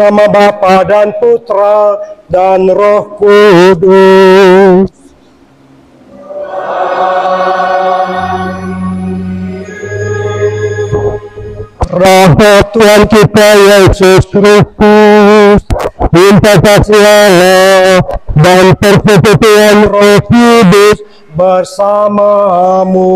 nama Bapa dan Putra dan Roh Kudus. Rahmat Tuhan kita Yesus Kristus, investasi Allah dan persekutuan Roh Kudus bersamamu.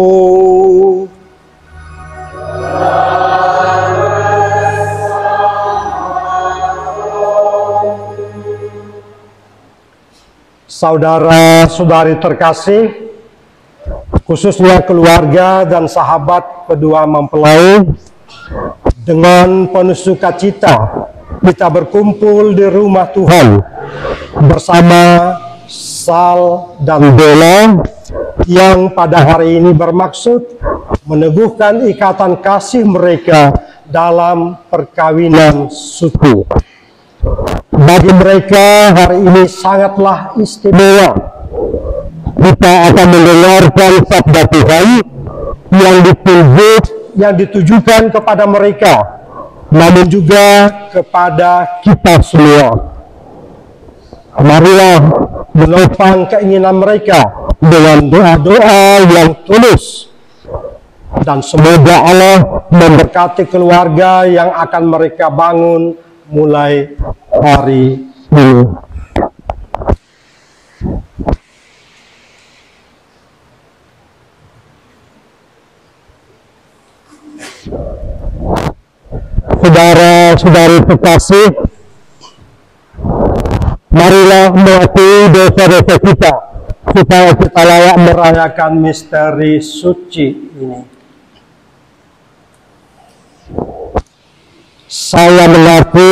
Saudara-saudari terkasih, khususnya keluarga dan sahabat kedua mempelai, dengan penuh sukacita kita berkumpul di rumah Tuhan bersama Sal dan Bella yang pada hari ini bermaksud meneguhkan ikatan kasih mereka dalam perkawinan suci. Bagi mereka hari ini sangatlah istimewa. Kita akan mendengarkan sabda Tuhan yang ditujukan kepada mereka, namun juga kepada kita semua. Marilah menopang keinginan mereka dengan doa-doa yang tulus, dan semoga Allah memberkati keluarga yang akan mereka bangun mulai hari ini. Saudara-saudari terkasih, marilah mengakui dosa-dosa kita supaya kita layak merayakan misteri suci ini. Saya mengaku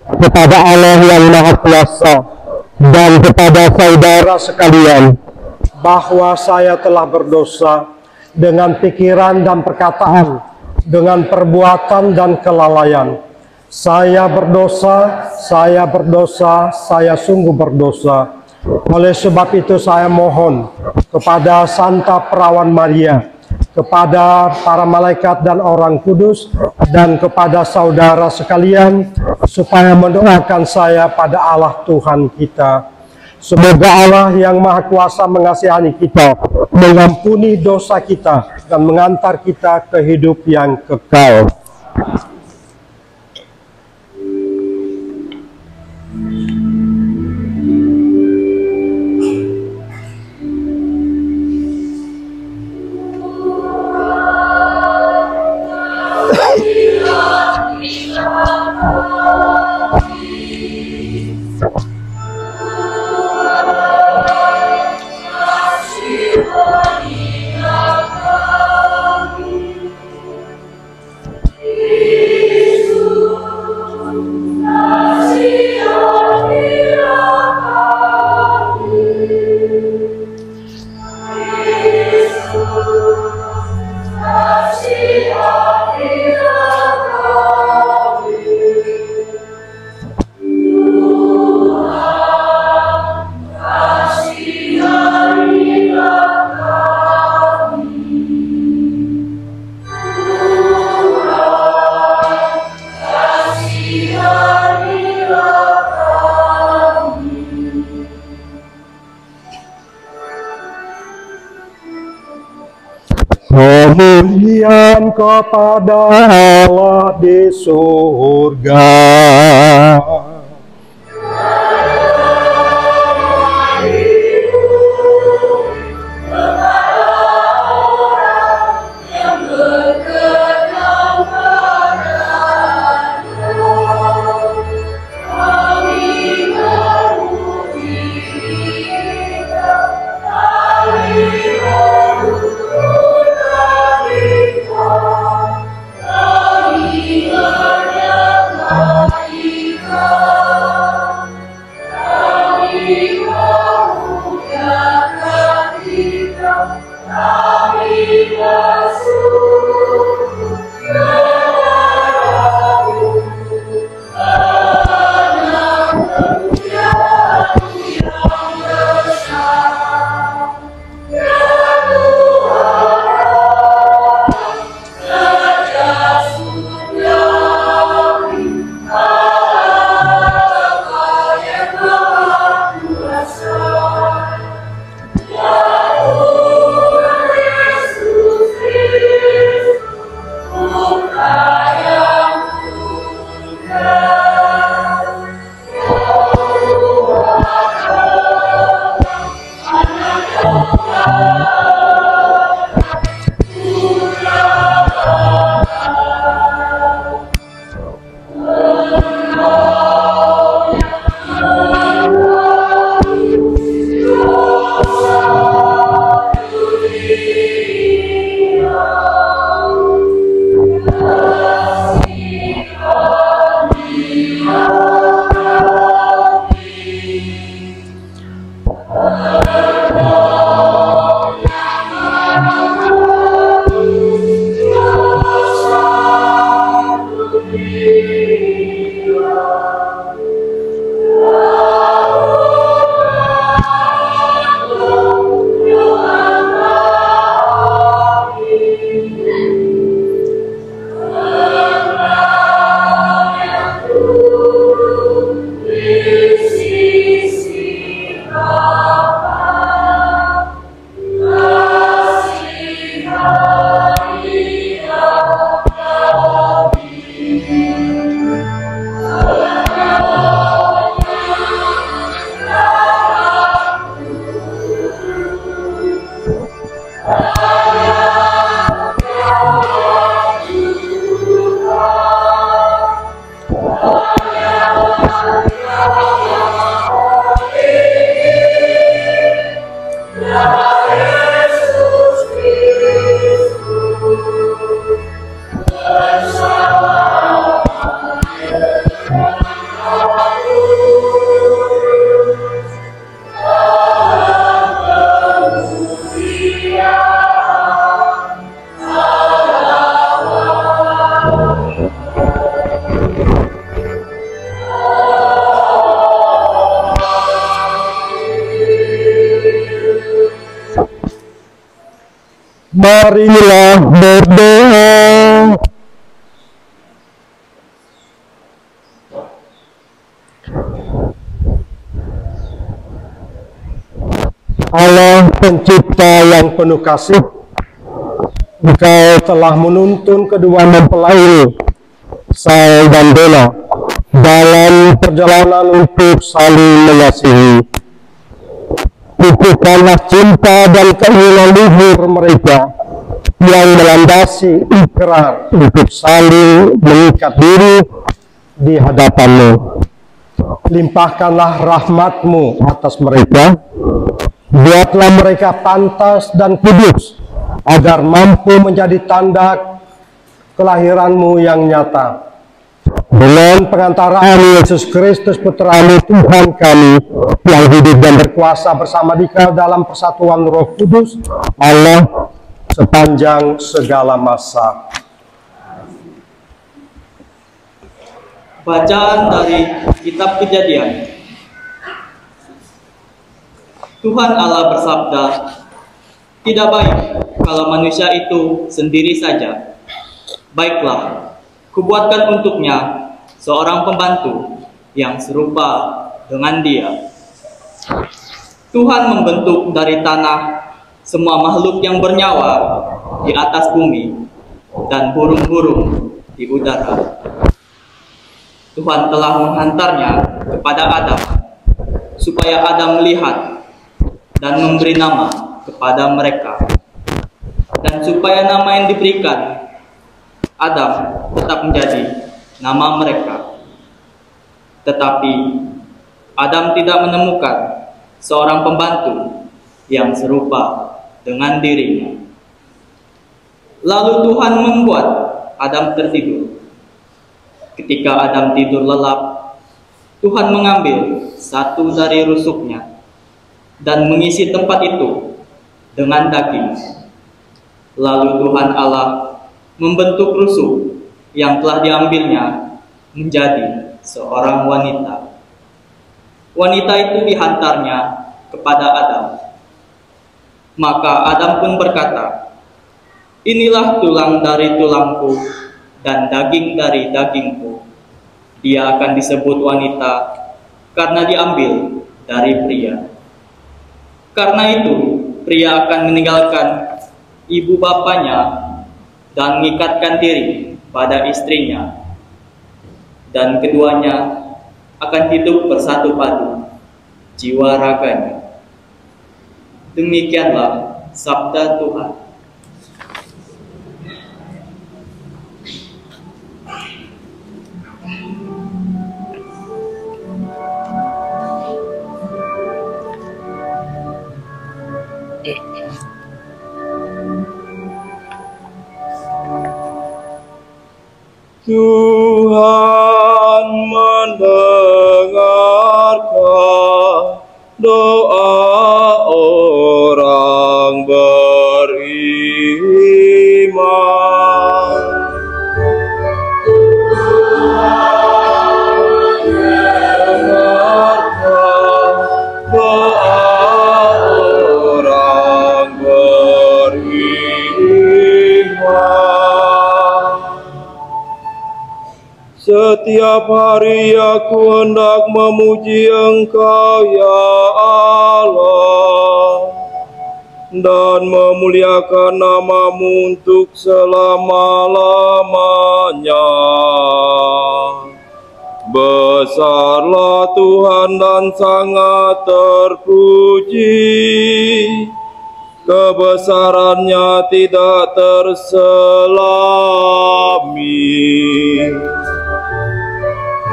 kepada Allah yang Maha Kuasa dan kepada saudara sekalian bahwa saya telah berdosa dengan pikiran dan perkataan, dengan perbuatan dan kelalaian. Saya berdosa, saya sungguh berdosa. Oleh sebab itu saya mohon kepada Santa Perawan Maria, kepada para malaikat dan orang kudus, dan kepada saudara sekalian, supaya mendoakan saya pada Allah Tuhan kita. Semoga Allah yang Maha Kuasa mengasihani kita, mengampuni dosa kita, dan mengantar kita ke hidup yang kekal. Kemuliaan kepada Allah di surga. Amin. Marilah berdoa. Allah pencipta yang penuh kasih, Engkau telah menuntun kedua mempelai Saul dan Bella dalam perjalanan untuk saling mengasihi. Pupukkanlah cinta dan keinginan luhur mereka yang melandasi ikrar untuk saling mengikat diri di hadapan-Mu. Limpahkanlah rahmat-Mu atas mereka, buatlah mereka pantas dan kudus, agar mampu menjadi tanda kelahiran-Mu yang nyata. Dengan pengantaraan Yesus Kristus Putra-Mu Tuhan kami, yang hidup dan berkuasa bersama Dikau dalam persatuan Roh Kudus, Allah sepanjang segala masa. Bacaan dari Kitab Kejadian. Tuhan Allah bersabda, "Tidak baik kalau manusia itu sendiri saja. Baiklah, kubuatkan untuknya seorang pembantu yang serupa dengan dia." Tuhan membentuk dari tanah semua makhluk yang bernyawa di atas bumi dan burung-burung di udara. Tuhan telah menghantarnya kepada Adam, supaya Adam melihat dan memberi nama kepada mereka, dan supaya nama yang diberikan Adam tetap menjadi nama mereka. Tetapi Adam tidak menemukan seorang pembantu yang serupa dengan dirinya. Lalu Tuhan membuat Adam tertidur. Ketika Adam tidur lelap, Tuhan mengambil satu dari rusuknya dan mengisi tempat itu dengan daging. Lalu Tuhan Allah membentuk rusuk yang telah diambilnya menjadi seorang wanita. Wanita itu dihantarnya kepada Adam. Maka Adam pun berkata, "Inilah tulang dari tulangku dan daging dari dagingku. Dia akan disebut wanita karena diambil dari pria. Karena itu, pria akan meninggalkan ibu bapanya dan mengikatkan diri pada istrinya, dan keduanya akan hidup bersatu padu jiwa raganya." Demikianlah sabda Tuhan. Tuhan mendengarkan doa orang beriman. Tuhan mendengarkan doa orang beriman. Setiap hari aku hendak memuji Engkau, ya Allah, dan memuliakan nama-Mu untuk selama-lamanya. Besarlah Tuhan dan sangat terpuji, kebesarannya tidak terselami.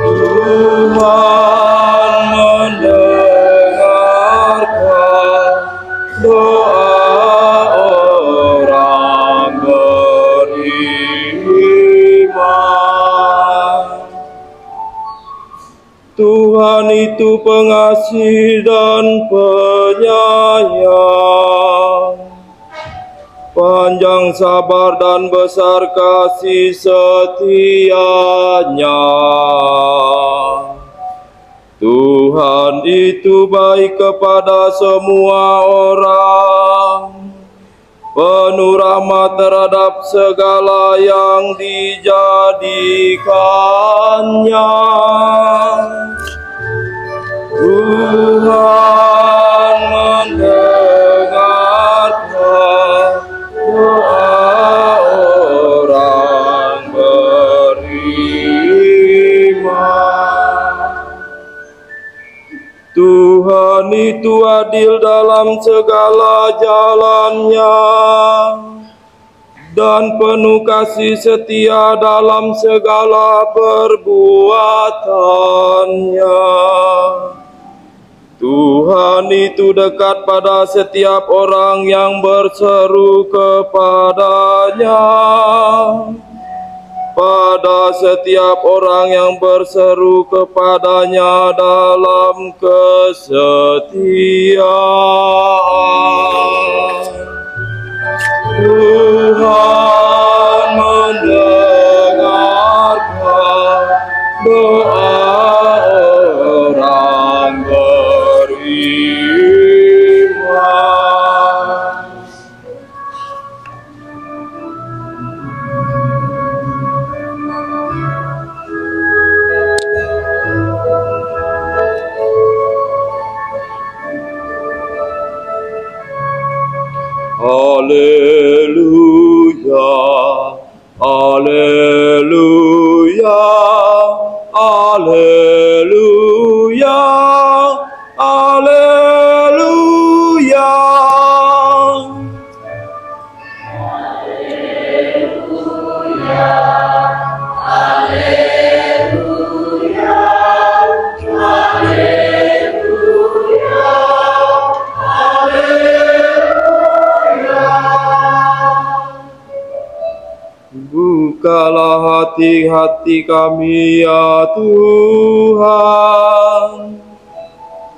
Tuhan mendengarkan doa orang beriman. Tuhan itu pengasih dan penyayang, panjang sabar dan besar kasih setianya. Tuhan itu baik kepada semua orang, penuh rahmat terhadap segala yang dijadikannya. Tuhan mendengarkan doa orang beriman. Tuhan itu adil dalam segala jalannya dan penuh kasih setia dalam segala perbuatannya. Tuhan itu dekat pada setiap orang yang berseru kepadanya. Pada setiap orang yang berseru kepadanya dalam kesetiaan. Tuhan mendengarkan doa orang beriman. Haleluya, haleluya, haleluya, haleluya. Bukalah hati-hati kami ya Tuhan,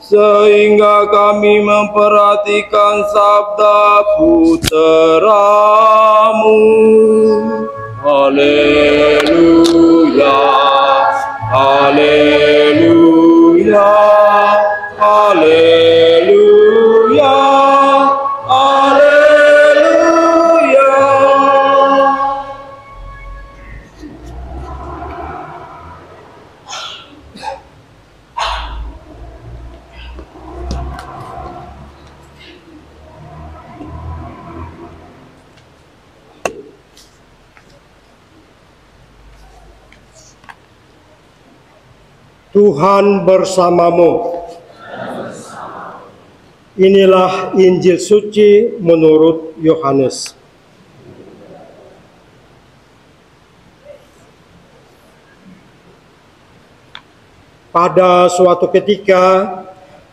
sehingga kami memperhatikan sabda putra-Mu. Haleluya, haleluya, haleluya, haleluya. Tuhan bersamamu. Inilah Injil suci menurut Yohanes. Pada suatu ketika,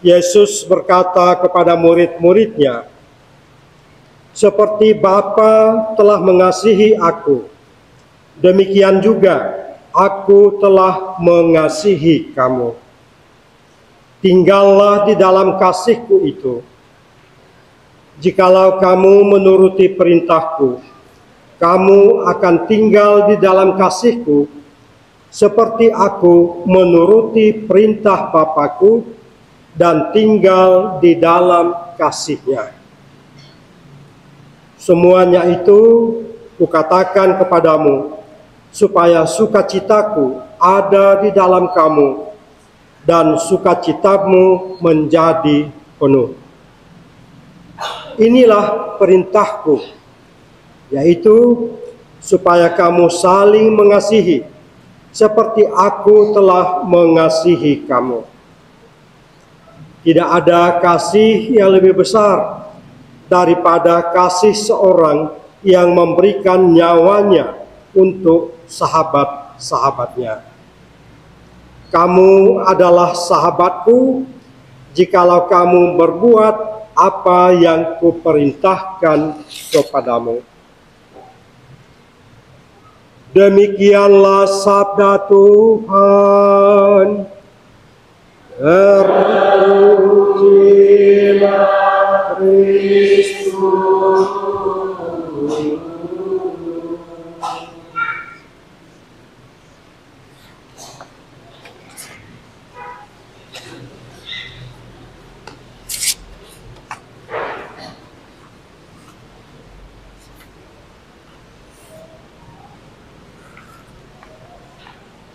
Yesus berkata kepada murid-muridnya, "Seperti Bapa telah mengasihi aku, demikian juga aku telah mengasihi kamu. Tinggallah di dalam kasihku itu. Jikalau kamu menuruti perintahku, kamu akan tinggal di dalam kasihku, seperti aku menuruti perintah Bapa-Ku dan tinggal di dalam kasih-Nya. Semuanya itu kukatakan kepadamu, supaya sukacitaku ada di dalam kamu, dan sukacitamu menjadi penuh. Inilah perintahku, yaitu supaya kamu saling mengasihi, seperti aku telah mengasihi kamu. Tidak ada kasih yang lebih besar daripada kasih seorang yang memberikan nyawanya untuk sahabat-sahabatnya. Kamu adalah sahabatku jikalau kamu berbuat apa yang kuperintahkan kepadamu." Demikianlah sabda Tuhan. Terpujilah Kristus.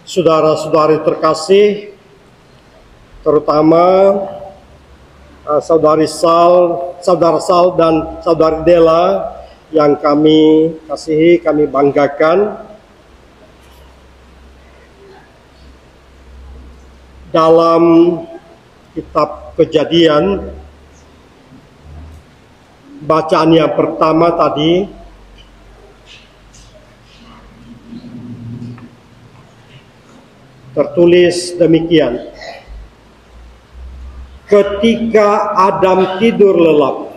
Saudara-saudari terkasih, terutama saudara Sal dan saudari Dela yang kami kasihi, kami banggakan, dalam kitab Kejadian, bacaan yang pertama tadi tertulis demikian: ketika Adam tidur lelap,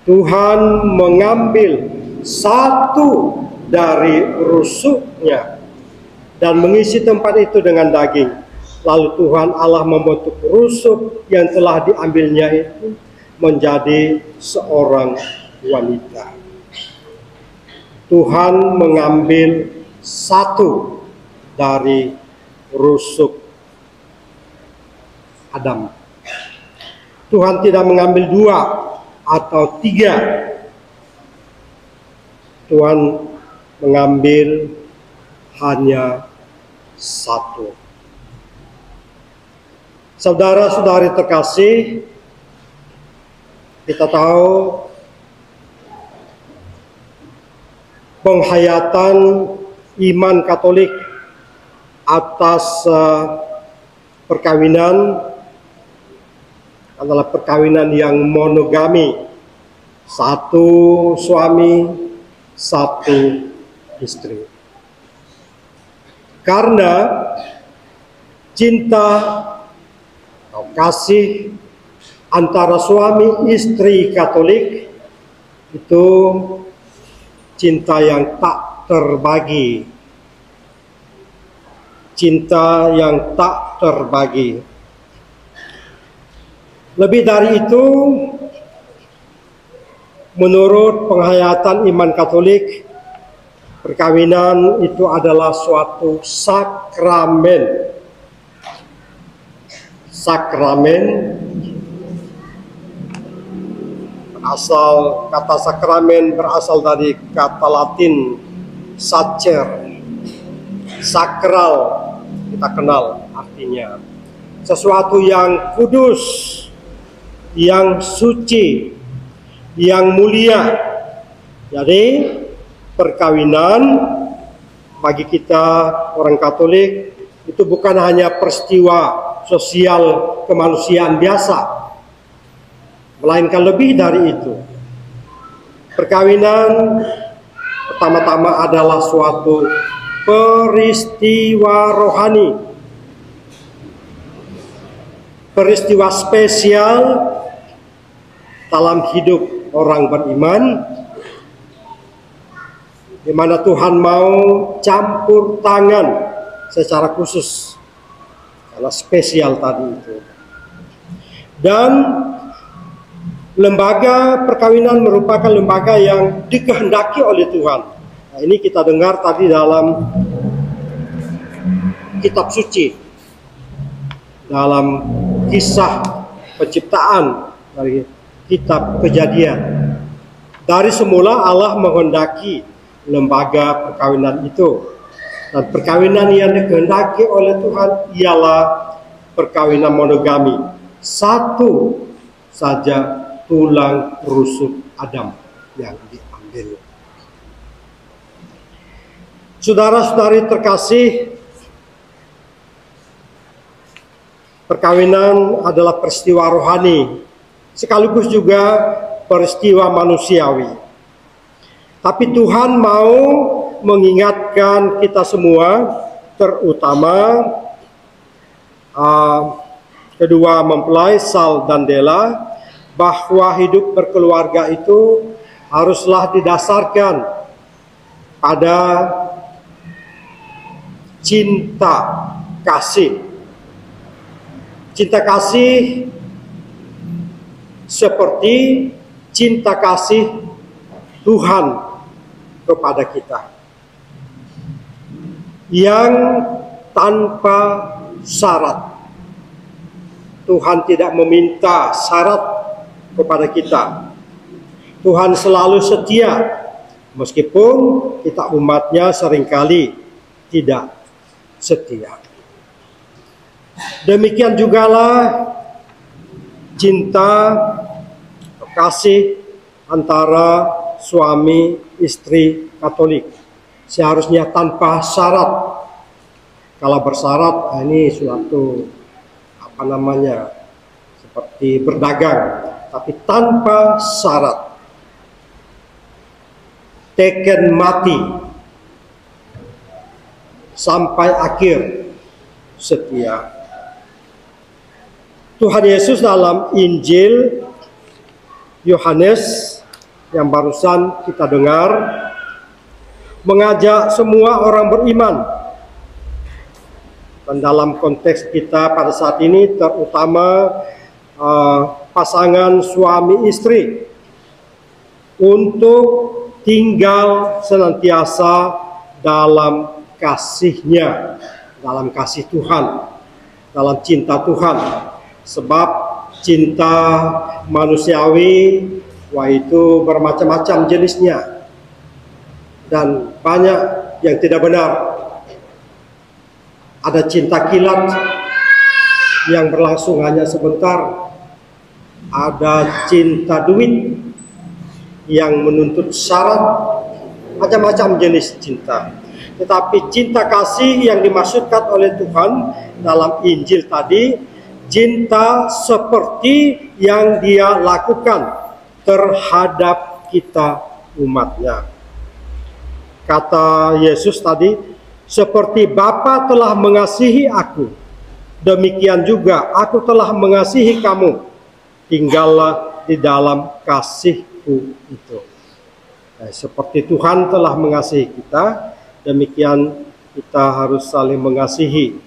Tuhan mengambil satu dari rusuknya dan mengisi tempat itu dengan daging. Lalu Tuhan Allah membentuk rusuk yang telah diambilnya itu menjadi seorang wanita. Tuhan mengambil satu dari rusuk Adam. Tuhan tidak mengambil 2 atau 3. Tuhan mengambil hanya 1. Saudara-saudari terkasih, kita tahu penghayatan iman Katolik atas perkawinan adalah perkawinan yang monogami, 1 suami 1 istri. Karena cinta atau kasih antara suami istri Katolik itu cinta yang tak terbagi. Cinta yang tak terbagi. Lebih dari itu, menurut penghayatan iman Katolik, perkawinan itu adalah suatu sakramen. Sakramen, kata sakramen berasal dari kata Latin sacer. Sakral, kita kenal artinya sesuatu yang kudus, yang suci, yang mulia. Jadi perkawinan bagi kita orang Katolik itu bukan hanya peristiwa sosial kemanusiaan biasa, melainkan lebih dari itu. Perkawinan pertama-tama adalah suatu peristiwa rohani, peristiwa spesial dalam hidup orang beriman, di mana Tuhan mau campur tangan secara khusus, karena spesial tadi itu. Dan lembaga perkawinan merupakan lembaga yang dikehendaki oleh Tuhan. Nah, ini kita dengar tadi dalam kitab suci, dalam kisah penciptaan dari kitab Kejadian. Dari semula Allah menghendaki lembaga perkawinan itu. Dan perkawinan yang dikehendaki oleh Tuhan ialah perkawinan monogami. 1 saja tulang rusuk Adam yang diambil. Saudara-saudari terkasih, perkawinan adalah peristiwa rohani, sekaligus juga peristiwa manusiawi. Tapi Tuhan mau mengingatkan kita semua, terutama kedua mempelai Sal dan Dela, bahwa hidup berkeluarga itu haruslah didasarkan pada cinta kasih. Cinta kasih seperti cinta kasih Tuhan kepada kita, yang tanpa syarat. Tuhan tidak meminta syarat kepada kita. Tuhan selalu setia, meskipun kita umatnya seringkali tidak. setia. Demikian jugalah cinta kasih antara suami istri Katolik seharusnya tanpa syarat. Kalau bersyarat, ini suatu seperti berdagang, tapi tanpa syarat. Teken mati sampai akhir setia. Tuhan Yesus dalam Injil Yohanes yang barusan kita dengar mengajak semua orang beriman. Dan dalam konteks kita pada saat ini terutama pasangan suami istri untuk tinggal senantiasa dalam kasih-Nya, dalam kasih Tuhan, dalam cinta Tuhan. Sebab cinta manusiawi, itu bermacam-macam jenisnya dan banyak yang tidak benar. Ada cinta kilat yang berlangsung hanya sebentar. Ada cinta duit yang menuntut syarat, macam-macam jenis cinta. Tetapi cinta kasih yang dimaksudkan oleh Tuhan dalam Injil tadi, cinta seperti yang Dia lakukan terhadap kita umatnya. Kata Yesus tadi, seperti Bapa telah mengasihi aku, demikian juga aku telah mengasihi kamu. Tinggallah di dalam kasihku itu. Seperti Tuhan telah mengasihi kita, demikian kita harus saling mengasihi.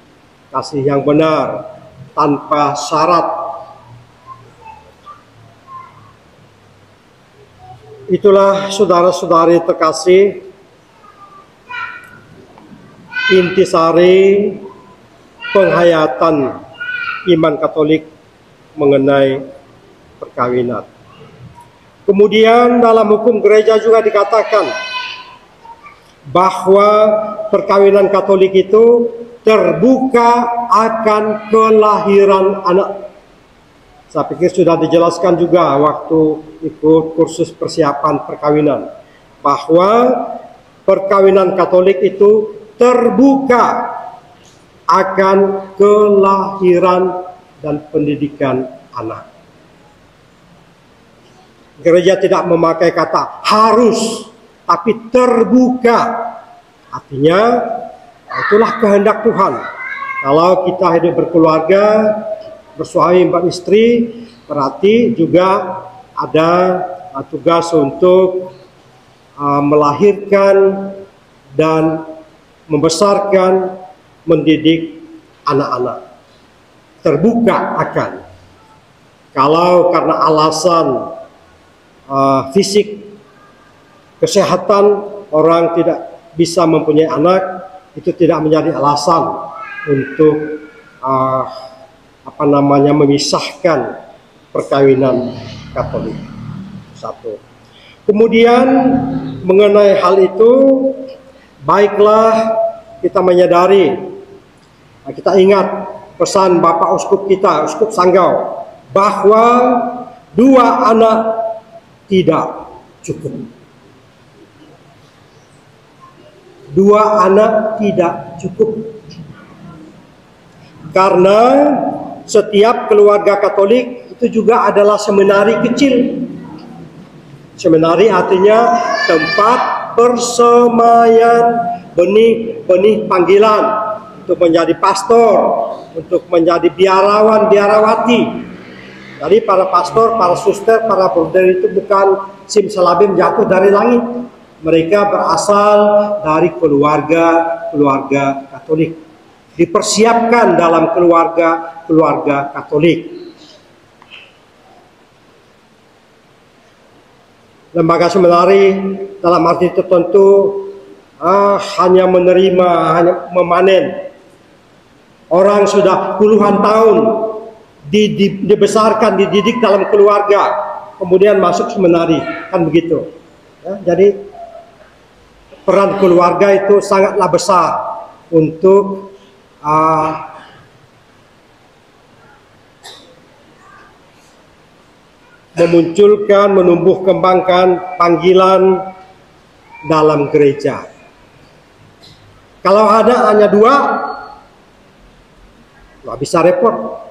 Kasih yang benar, tanpa syarat. Itulah saudara-saudari terkasih, intisari penghayatan iman Katolik mengenai perkawinan. Kemudian dalam hukum gereja juga dikatakan bahwa perkawinan Katolik itu terbuka akan kelahiran anak. Saya pikir sudah dijelaskan juga waktu ikut kursus persiapan perkawinan, bahwa perkawinan Katolik itu terbuka akan kelahiran dan pendidikan anak. Gereja tidak memakai kata harus, tapi terbuka. Artinya itulah kehendak Tuhan. Kalau kita hidup berkeluarga, bersuami beristri, berarti juga ada tugas untuk melahirkan dan membesarkan, mendidik anak-anak. Terbuka akan. Kalau karena alasan fisik, kesehatan, orang tidak bisa mempunyai anak, itu tidak menjadi alasan untuk memisahkan perkawinan Katolik. Satu. Kemudian mengenai hal itu, baiklah kita menyadari, kita ingat pesan Bapak Uskup kita, Uskup Sanggau, bahwa 2 anak tidak cukup. 2 anak tidak cukup. Karena setiap keluarga Katolik itu juga adalah seminari kecil. Seminari artinya tempat persemaian benih-benih panggilan untuk menjadi pastor, untuk menjadi biarawan, biarawati. Jadi para pastor, para suster, para bruder itu bukan simsalabim jatuh dari langit. Mereka berasal dari keluarga Katolik. Dipersiapkan dalam keluarga Katolik. Lembaga seminari dalam arti tertentu hanya menerima, hanya memanen. Orang sudah puluhan tahun dibesarkan, dididik dalam keluarga, kemudian masuk seminari, kan begitu. Ya, jadi peran keluarga itu sangatlah besar untuk memunculkan, menumbuh kembangkan panggilan dalam gereja. Kalau ada hanya dua, nggak bisa repot.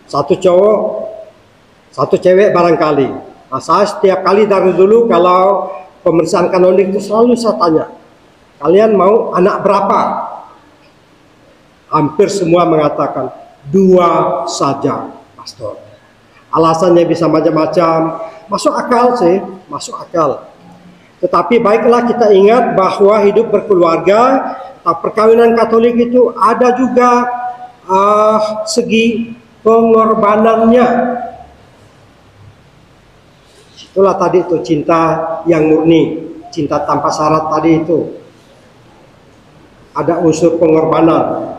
Satu cowok, satu cewek barangkali. Nah, saya setiap kali dari dulu kalau pemeriksaan kanonik itu selalu saya tanya, kalian mau anak berapa? Hampir semua mengatakan 2 saja, pastor. Alasannya bisa macam-macam, masuk akal sih, masuk akal. Tetapi baiklah kita ingat bahwa hidup berkeluarga atau perkawinan Katolik itu ada juga segi pengorbanannya. Itulah tadi itu cinta yang murni, cinta tanpa syarat tadi itu. Ada unsur pengorbanan.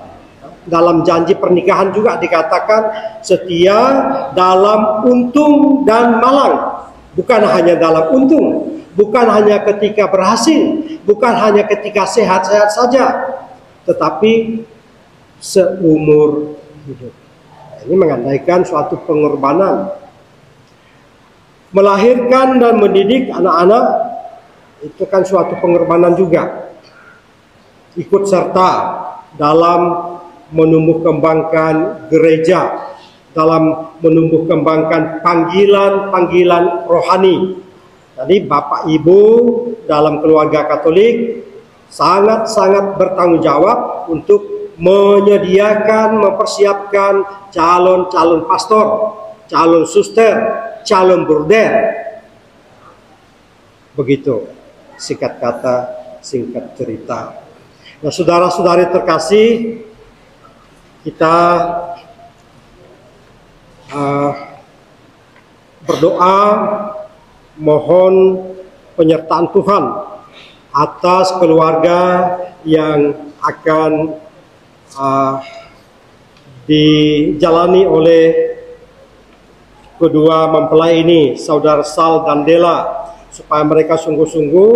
Dalam janji pernikahan juga dikatakan setia dalam untung dan malang. Bukan hanya dalam untung, bukan hanya ketika berhasil, bukan hanya ketika sehat-sehat saja, tetapi seumur hidup. Ini mengandaikan suatu pengorbanan. Melahirkan dan mendidik anak-anak itu kan suatu pengorbanan juga. Ikut serta dalam menumbuh kembangkan gereja, dalam menumbuh kembangkan panggilan-panggilan rohani. Jadi Bapak Ibu dalam keluarga Katolik sangat-sangat bertanggung jawab untuk menyediakan, mempersiapkan calon-calon pastor, calon suster, calon bruder. Begitu singkat kata, singkat cerita. Nah, saudara-saudari terkasih, kita berdoa mohon penyertaan Tuhan atas keluarga yang akan dijalani oleh kedua mempelai ini, Saudara Sal dan Dela, supaya mereka sungguh-sungguh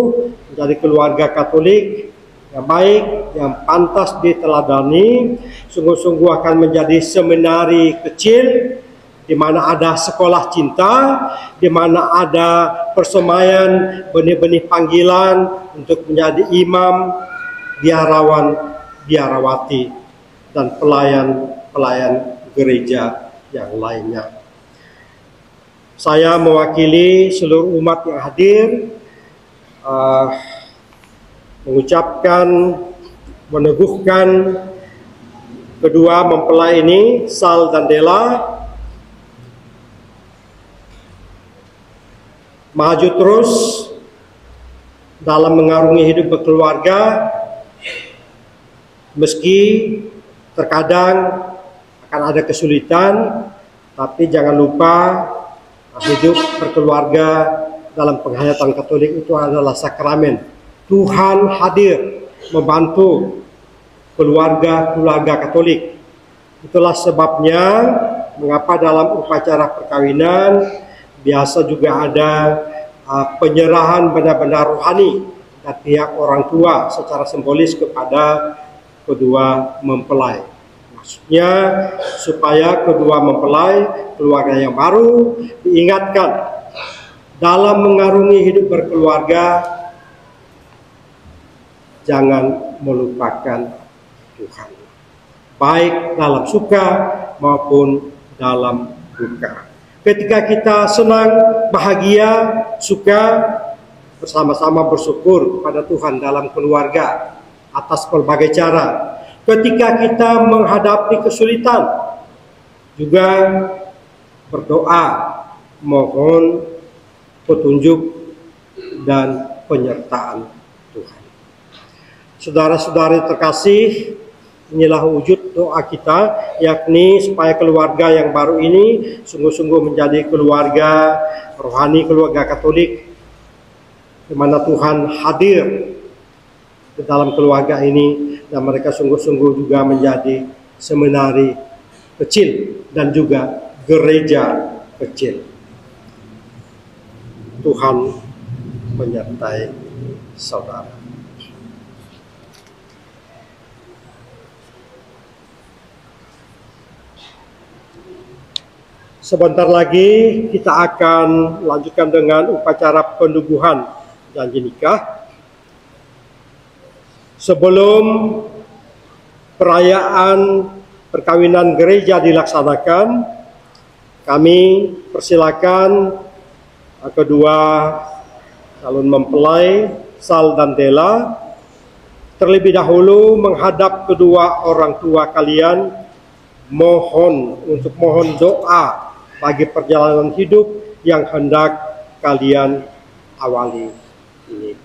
menjadi keluarga Katolik yang baik, yang pantas diteladani, sungguh-sungguh akan menjadi seminari kecil, di mana ada sekolah cinta, di mana ada persemaian benih-benih panggilan untuk menjadi imam, biarawan, biarawati, dan pelayan-pelayan gereja yang lainnya. Saya mewakili seluruh umat yang hadir, mengucapkan, meneguhkan kedua mempelai ini, Sal dan Dela, maju terus dalam mengarungi hidup berkeluarga, meski terkadang akan ada kesulitan, tapi jangan lupa hidup berkeluarga dalam penghayatan Katolik itu adalah sakramen. Tuhan hadir membantu keluarga-keluarga Katolik. Itulah sebabnya mengapa dalam upacara perkawinan biasa juga ada penyerahan benda-benda rohani dari pihak orang tua secara simbolis kepada kedua mempelai. Maksudnya supaya kedua mempelai, keluarga yang baru, diingatkan dalam mengarungi hidup berkeluarga, jangan melupakan Tuhan, baik dalam suka maupun dalam duka. Ketika kita senang, bahagia, suka, bersama-sama bersyukur kepada Tuhan dalam keluarga atas berbagai cara. Ketika kita menghadapi kesulitan, juga berdoa, mohon petunjuk dan penyertaan Tuhan. Saudara-saudari terkasih, inilah wujud doa kita, yakni supaya keluarga yang baru ini sungguh-sungguh menjadi keluarga rohani, keluarga Katolik, di mana Tuhan hadir ke dalam keluarga ini, dan mereka sungguh-sungguh juga menjadi seminari kecil dan juga gereja kecil. Tuhan menyertai saudara. Sebentar lagi kita akan lanjutkan dengan upacara pendubuhan janji nikah. Sebelum perayaan perkawinan gereja dilaksanakan, kami persilakan kedua calon mempelai Sal dan Dela terlebih dahulu menghadap kedua orang tua kalian, mohon doa bagi perjalanan hidup yang hendak kalian awali ini.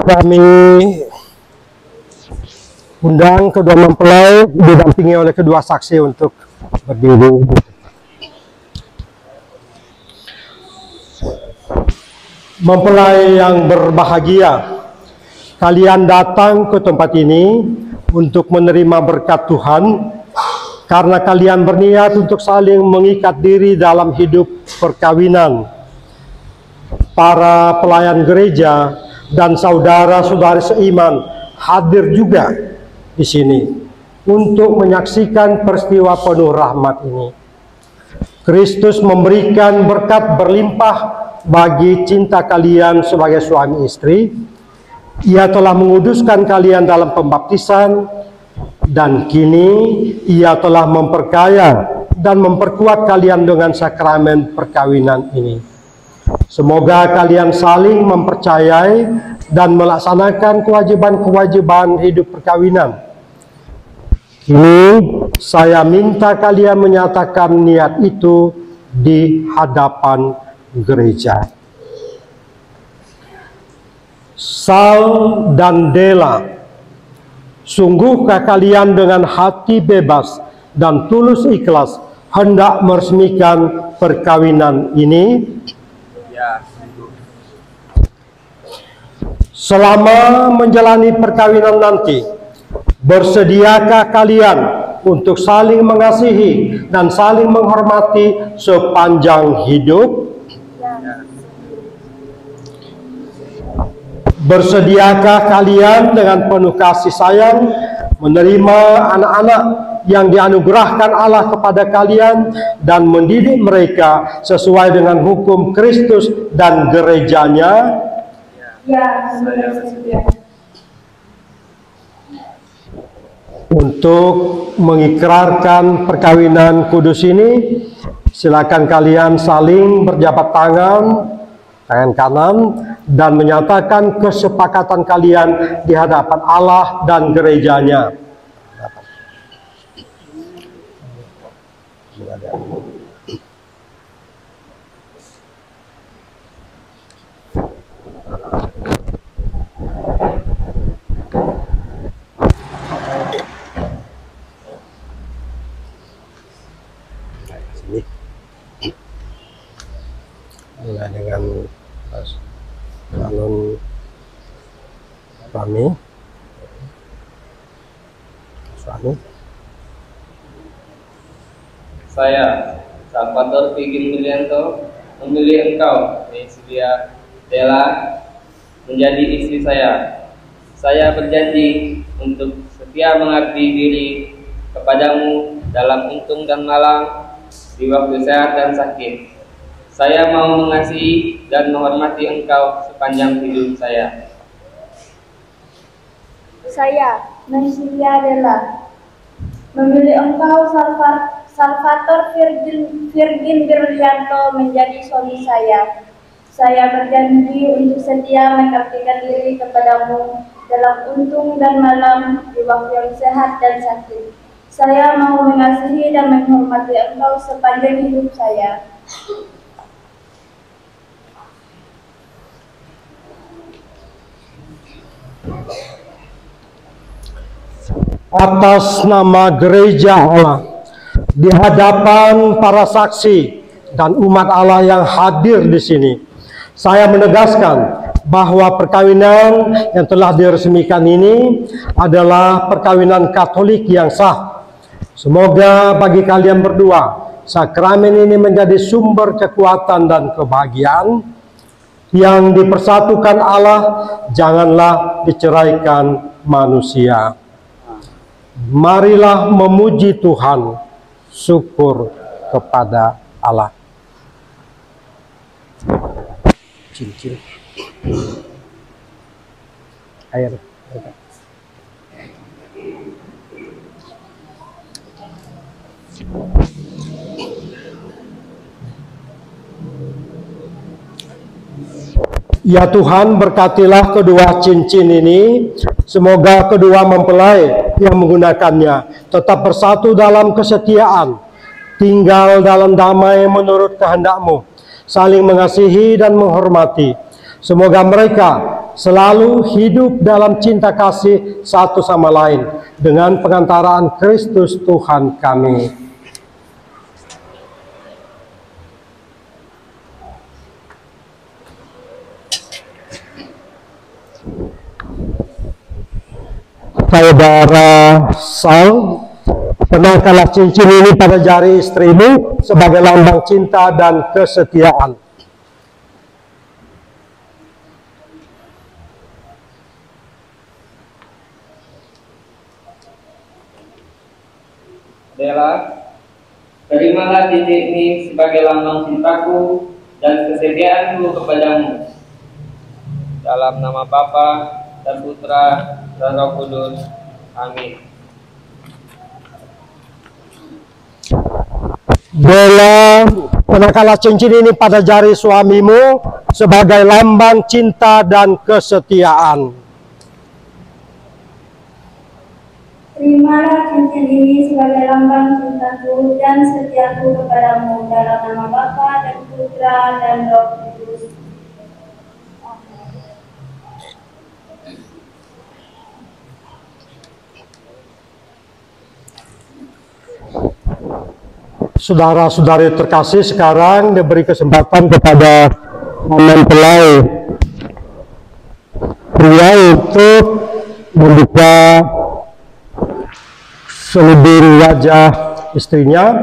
Kami undang kedua mempelai didampingi oleh kedua saksi untuk berdiri. Mempelai yang berbahagia, kalian datang ke tempat ini untuk menerima berkat Tuhan karena kalian berniat untuk saling mengikat diri dalam hidup perkawinan. Para pelayan gereja dan saudara-saudari seiman hadir juga di sini untuk menyaksikan peristiwa penuh rahmat ini. Kristus memberikan berkat berlimpah bagi cinta kalian sebagai suami istri. Ia telah menguduskan kalian dalam pembaptisan, dan kini Ia telah memperkaya dan memperkuat kalian dengan sakramen perkawinan ini. Semoga kalian saling mempercayai dan melaksanakan kewajiban-kewajiban hidup perkawinan. Kini saya minta kalian menyatakan niat itu di hadapan gereja. Sal dan Dela, sungguhkah kalian dengan hati bebas dan tulus ikhlas hendak meresmikan perkawinan ini? Ya. Selama menjalani perkawinan nanti, bersediakah kalian untuk saling mengasihi dan saling menghormati sepanjang hidup? Bersediakah kalian dengan penuh kasih sayang menerima anak-anak yang dianugerahkan Allah kepada kalian dan mendidik mereka sesuai dengan hukum Kristus dan gerejanya? Ya, saya bersedia. Untuk mengikrarkan perkawinan kudus ini, silakan kalian saling berjabat tangan kanan dan menyatakan kesepakatan kalian di hadapan Allah dan gerejanya. Mulai dengan calon suami. Saya, Salvatore Vigil Mulyanto, memilih engkau, Nesia Dela, menjadi istri saya. Saya berjanji untuk setia mengabdi diri kepadamu dalam untung dan malang, di waktu sehat dan sakit. Saya mau mengasihi dan menghormati engkau sepanjang hidup saya. Saya, Nesia Dela, memilih engkau, Salvatore Vigil Mulyanto, menjadi suami saya. Saya berjanji untuk setia mengabdikan diri kepadamu dalam untung dan malam, di waktu yang sehat dan sakit. Saya mau mengasihi dan menghormati engkau sepanjang hidup saya. Atas nama gereja Allah, di hadapan para saksi dan umat Allah yang hadir di sini, saya menegaskan bahwa perkawinan yang telah diresmikan ini adalah perkawinan Katolik yang sah. Semoga bagi kalian berdua, sakramen ini menjadi sumber kekuatan dan kebahagiaan. Yang dipersatukan Allah janganlah diceraikan manusia. Marilah memuji Tuhan, syukur kepada Allah. Cincin air. Ya Tuhan, berkatilah kedua cincin ini. Semoga kedua mempelai yang menggunakannya tetap bersatu dalam kesetiaan, tinggal dalam damai menurut kehendak-Mu, saling mengasihi dan menghormati, Semoga mereka selalu hidup dalam cinta kasih satu sama lain dengan pengantaraan Kristus Tuhan kami. Saudara Saul, kenakanlah cincin ini pada jari istrimu sebagai lambang cinta dan kesetiaan. Dela, terimalah cincin ini sebagai lambang cintaku dan kesetiaanku kepadamu. Dalam nama Bapa dan Putra dan Roh Kudus. Amin. Dela, kenakanlah cincin ini pada jari suamimu sebagai lambang cinta dan kesetiaan. Terimalah cincin ini sebagai lambang cintaku dan setiaku kepadamu dalam nama Bapa dan Putra dan Roh Kudus. Saudara-saudari terkasih, sekarang diberi kesempatan kepada mempelai pria untuk membuka selubung wajah istrinya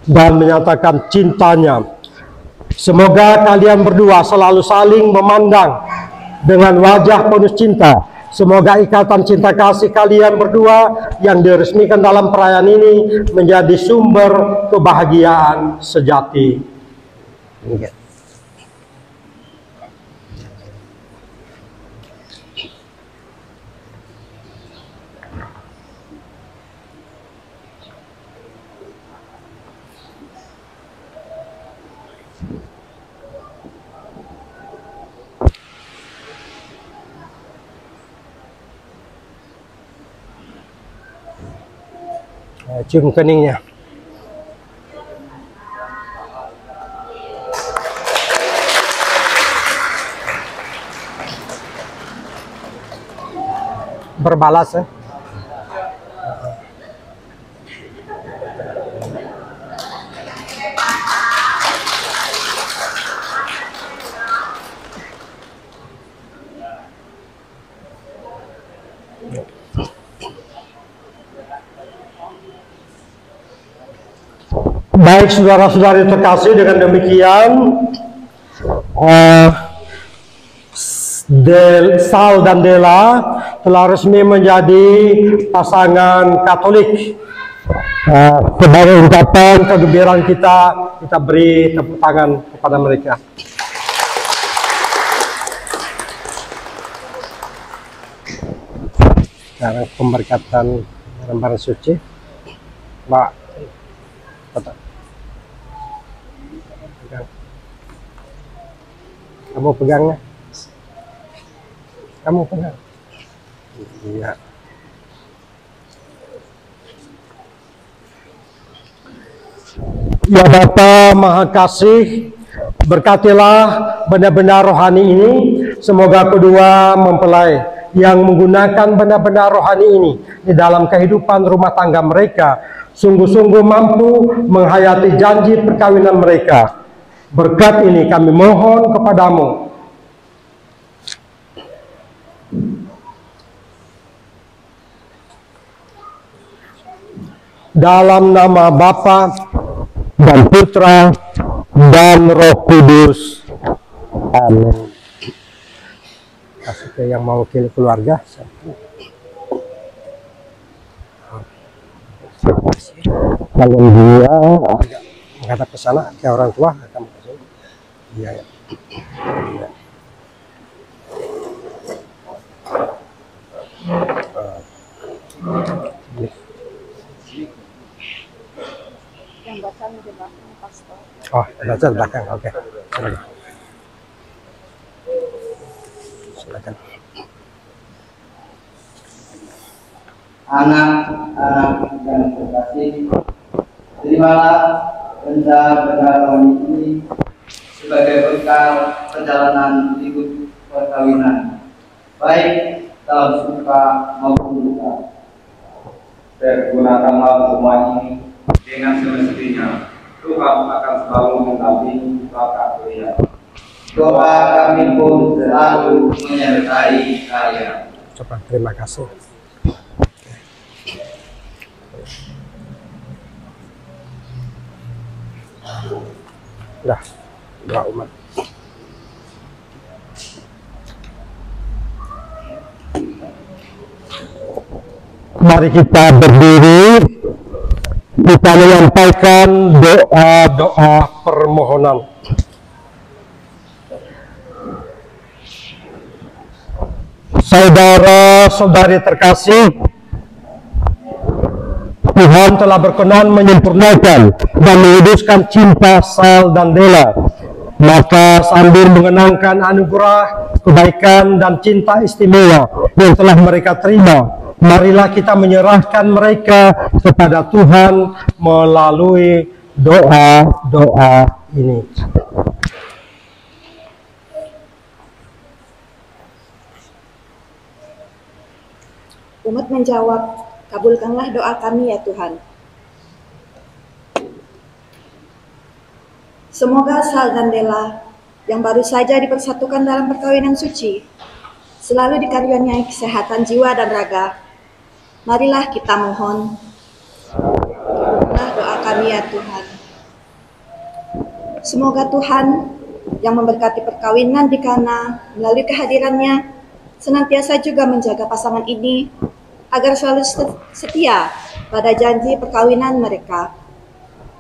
dan menyatakan cintanya. Semoga kalian berdua selalu saling memandang dengan wajah penuh cinta. Semoga ikatan cinta kasih kalian berdua yang diresmikan dalam perayaan ini menjadi sumber kebahagiaan sejati. Cium keningnya. Berbalas ya. Baik saudara-saudari terkasih, dengan demikian Saul dan Dela telah resmi menjadi pasangan Katolik. Sebagai ungkapan kegembiraan kita beri tepuk tangan kepada mereka. Sekarang pemberkatan lembaran suci, Mbak. Kamu pegangnya. Kamu pegang. Iya. Ya Bapa Maha Kasih, berkatilah benda-benda rohani ini. Semoga kedua mempelai yang menggunakan benda-benda rohani ini di dalam kehidupan rumah tangga mereka sungguh-sungguh mampu menghayati janji perkawinan mereka. Berkat ini kami mohon kepadamu. Dalam nama Bapa dan Putra dan Roh Kudus. Amin. Kasih ke yang mewakili keluarga. Kalian dia menghadap ke sana, ke orang tua, kamu ke sini. Iya, ya. Iya. Yang baca di belakang pastor. Oh, baca di belakang, oke. Silakan. Anak-anak yang terkasih, terimalah benda-benda rohani ini sebagai bekal perjalanan ikut perkawinan, baik dalam suka maupun duka. Pergunakanlah semua ini dengan semestinya. Tuhan akan selalu mendampingi bapak kalian. Doa kami pun selalu menyertai kalian. Coba, terima kasih. Udah, doa umat. Mari kita berdiri, kita menyampaikan doa-doa permohonan. Saudara-saudari terkasih, Tuhan telah berkenan menyempurnakan dan menguduskan cinta Sal dan Dela. Maka sambil mengenangkan anugerah, kebaikan, dan cinta istimewa yang telah mereka terima, marilah kita menyerahkan mereka kepada Tuhan melalui doa-doa ini. Umat menjawab, kabulkanlah doa kami ya Tuhan. Semoga Sal dan Dela yang baru saja dipersatukan dalam perkawinan suci selalu dikaruniai kesehatan jiwa dan raga. Marilah kita mohon, kabulkanlah doa kami ya Tuhan. Semoga Tuhan yang memberkati perkawinan di Kana melalui kehadirannya senantiasa juga menjaga pasangan ini agar selalu setia pada janji perkawinan mereka.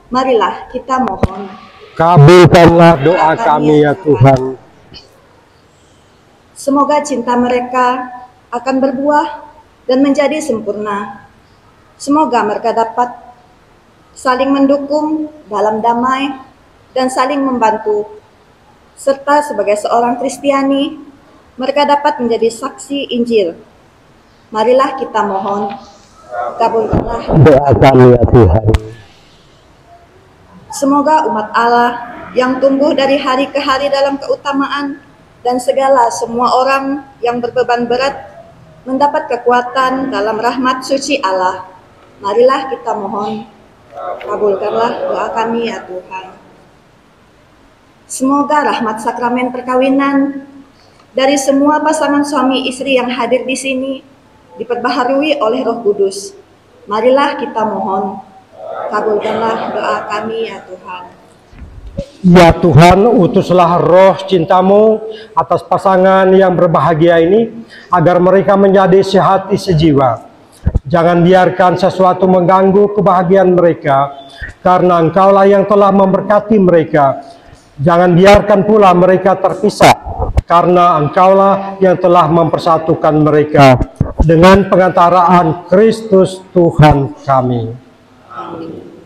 Marilah kita mohon, kabulkanlah doa kami ya Tuhan. Semoga cinta mereka akan berbuah dan menjadi sempurna. Semoga mereka dapat saling mendukung dalam damai dan saling membantu. Serta sebagai seorang Kristiani, mereka dapat menjadi saksi Injil. Marilah kita mohon, kabulkanlah Doa kami ya Tuhan. Semoga umat Allah yang tumbuh dari hari ke hari dalam keutamaan dan segala semua orang yang berbeban berat mendapat kekuatan dalam rahmat suci Allah. Marilah kita mohon, kabulkanlah doa kami ya Tuhan. Semoga rahmat sakramen perkawinan dari semua pasangan suami istri yang hadir di sini diperbaharui oleh Roh Kudus. Marilah kita mohon, kabulkanlah doa kami ya Tuhan. Ya Tuhan, utuslah roh cintamu atas pasangan yang berbahagia ini, agar mereka menjadi sehati sejiwa. Jangan biarkan sesuatu mengganggu kebahagiaan mereka, karena Engkaulah yang telah memberkati mereka. Jangan biarkan pula mereka terpisah, karena Engkaulah yang telah mempersatukan mereka dengan pengantaraan Kristus Tuhan kami. Amin.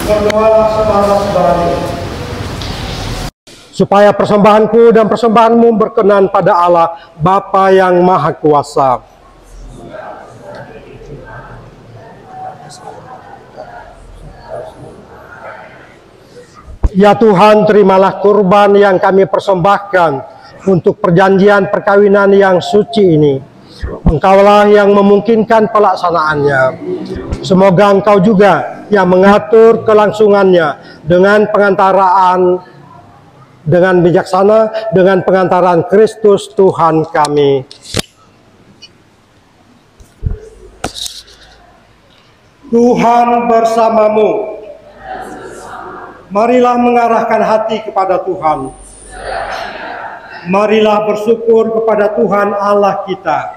Berdoalah saudara-saudari, supaya persembahanku dan persembahanmu berkenan pada Allah Bapa yang Maha Kuasa. Ya Tuhan, terimalah kurban yang kami persembahkan untuk perjanjian perkawinan yang suci ini. Engkaulah yang memungkinkan pelaksanaannya. Semoga Engkau juga yang mengatur kelangsungannya dengan bijaksana, dengan pengantaran Kristus Tuhan kami. Tuhan bersamamu. Marilah mengarahkan hati kepada Tuhan. Marilah bersyukur kepada Tuhan Allah kita.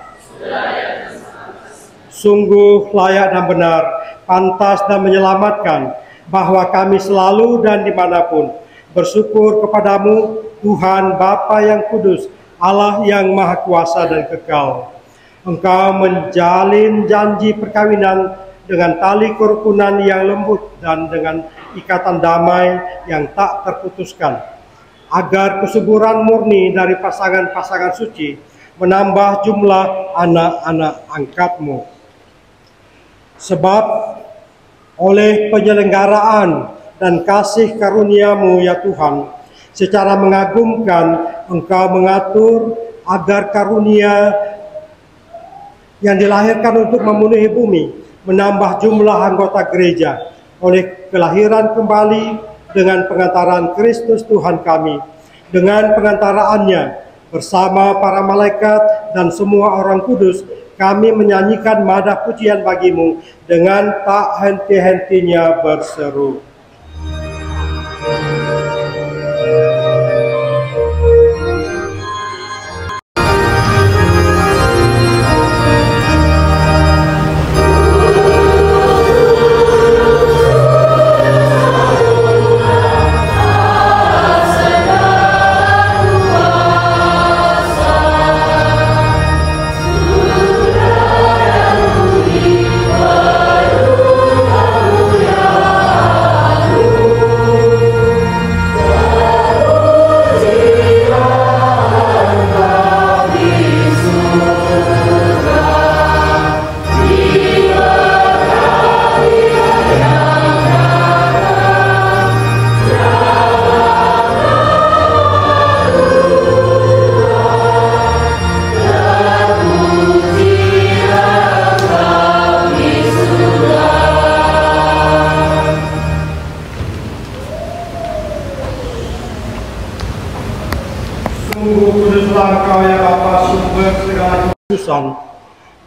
Sungguh layak dan benar, pantas dan menyelamatkan, bahwa kami selalu dan dimanapun bersyukur kepadamu, Tuhan Bapa yang kudus, Allah yang Maha Kuasa dan kekal. Engkau menjalin janji perkawinan dengan tali kerukunan yang lembut dan dengan ikatan damai yang tak terputuskan, agar kesuburan murni dari pasangan-pasangan suci menambah jumlah anak-anak angkatmu. Sebab oleh penyelenggaraan dan kasih karuniamu ya Tuhan, secara mengagumkan Engkau mengatur agar karunia yang dilahirkan untuk memenuhi bumi menambah jumlah anggota gereja oleh kelahiran kembali dengan pengantaran Kristus Tuhan kami. Dengan pengantaraannya bersama para malaikat dan semua orang kudus, kami menyanyikan madah pujian bagimu dengan tak henti-hentinya berseru.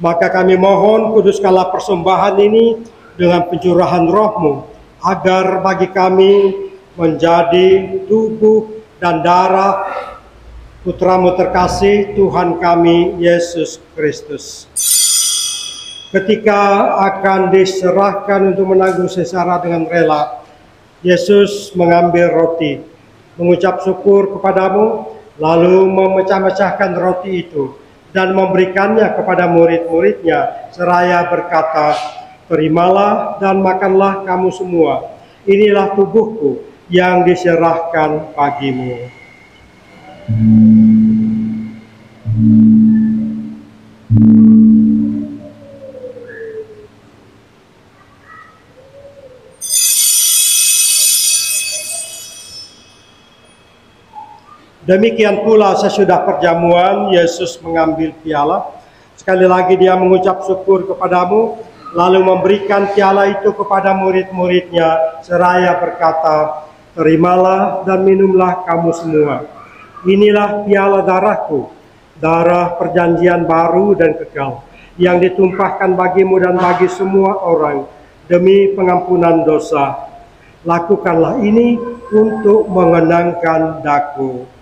Maka kami mohon kuduskanlah persembahan ini dengan pencurahan roh-Mu, agar bagi kami menjadi tubuh dan darah Putra-Mu terkasih, Tuhan kami Yesus Kristus. Ketika akan diserahkan untuk menanggung sengsara dengan rela, Yesus mengambil roti, mengucap syukur kepadamu, lalu memecah-mecahkan roti itu dan memberikannya kepada murid-muridnya seraya berkata, "Terimalah dan makanlah kamu semua. Inilah tubuhku yang diserahkan bagimu." Demikian pula sesudah perjamuan, Yesus mengambil piala. Sekali lagi dia mengucap syukur kepadamu, lalu memberikan piala itu kepada murid-muridnya, seraya berkata, "Terimalah dan minumlah kamu semua. Inilah piala darahku, darah perjanjian baru dan kekal, yang ditumpahkan bagimu dan bagi semua orang, demi pengampunan dosa. Lakukanlah ini untuk mengenangkan daku."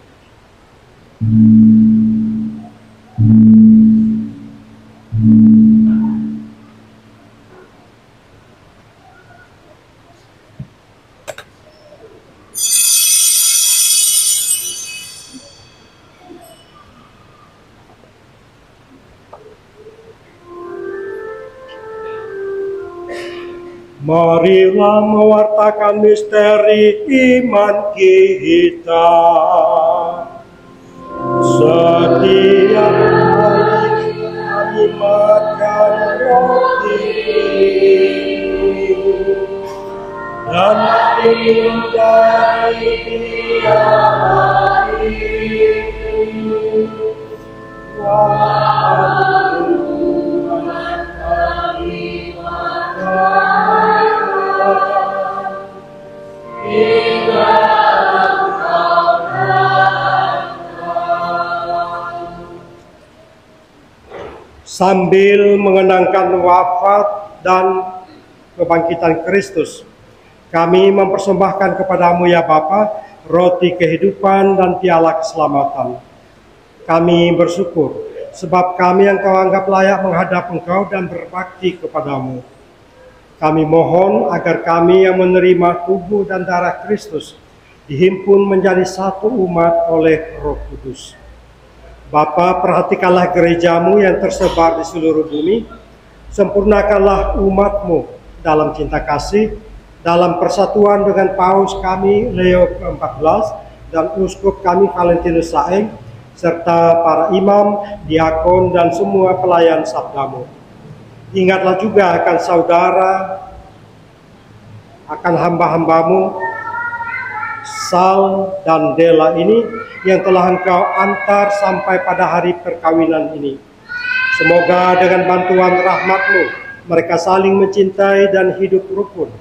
Marilah mewartakan misteri iman kita. Setiap hari kami makan roti dan minum dari Dia itu. Wahai Tuhan kami makan hingga sambil mengenangkan wafat dan kebangkitan Kristus, kami mempersembahkan kepadamu ya Bapa, roti kehidupan dan piala keselamatan. Kami bersyukur, sebab kami yang Kau anggap layak menghadap Engkau dan berbakti kepadamu. Kami mohon agar kami yang menerima tubuh dan darah Kristus dihimpun menjadi satu umat oleh Roh Kudus. Bapa, perhatikanlah gerejamu yang tersebar di seluruh bumi. Sempurnakanlah umatmu dalam cinta kasih, dalam persatuan dengan Paus kami Leo ke-14 dan Uskup kami Valentinus Saeng, serta para imam, diakon, dan semua pelayan sabdamu. Ingatlah juga akan saudara, akan hamba-hambamu, Sal dan Dela ini yang telah Engkau antar sampai pada hari perkawinan ini. Semoga dengan bantuan rahmat-Mu mereka saling mencintai dan hidup rukun.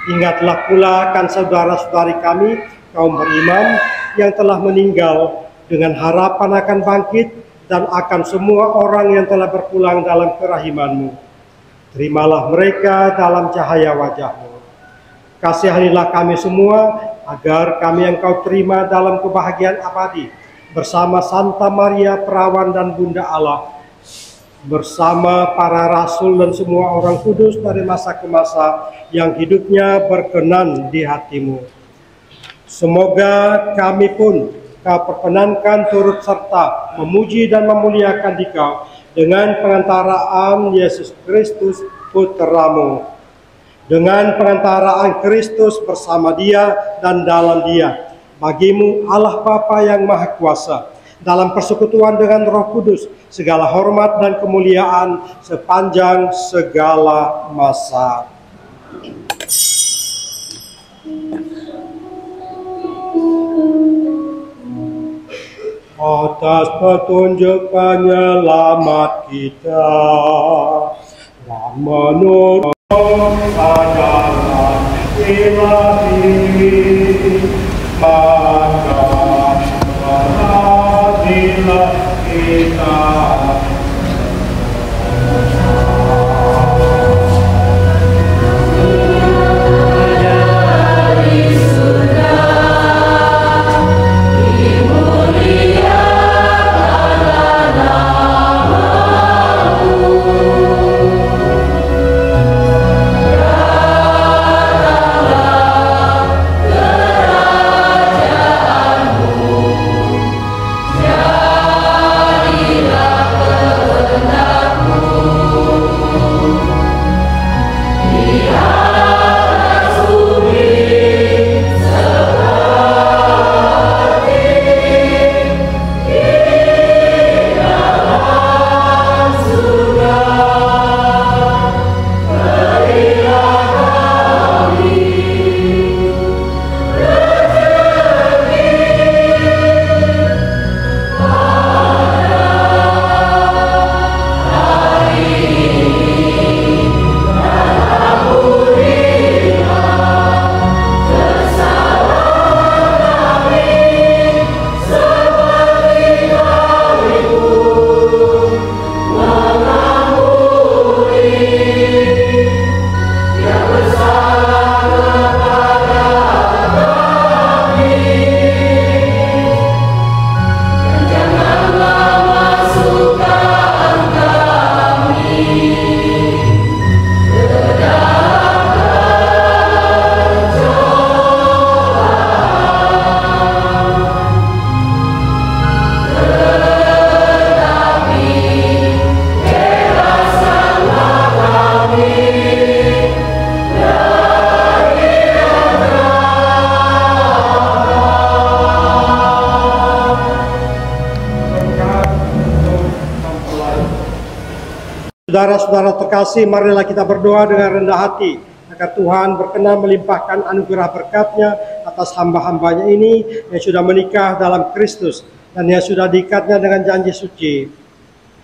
Ingatlah pula akan saudara-saudari kami, kaum beriman yang telah meninggal dengan harapan akan bangkit, dan akan semua orang yang telah berpulang dalam kerahiman-Mu. Terimalah mereka dalam cahaya wajah-Mu. Kasihanilah kami semua, agar kami yang Kau terima dalam kebahagiaan abadi, bersama Santa Maria Perawan dan Bunda Allah, bersama para rasul dan semua orang kudus dari masa ke masa yang hidupnya berkenan di hati-Mu. Semoga kami pun Kau perkenankan turut serta memuji dan memuliakan Dikau dengan pengantaraan Yesus Kristus Putra-Mu. Dengan pengantaraan Kristus bersama Dia dan dalam Dia, bagimu Allah Bapa yang Maha Kuasa, dalam persekutuan dengan Roh Kudus, segala hormat dan kemuliaan sepanjang segala masa. Atas petunjuk penyelamat kita dan menurut ajaran ilahi, maka berhatilah kita. Jadilah Saudara-saudara terkasih, marilah kita berdoa dengan rendah hati agar Tuhan berkenan melimpahkan anugerah berkat-Nya atas hamba-hambanya ini yang sudah menikah dalam Kristus dan yang sudah diikatnya dengan janji suci,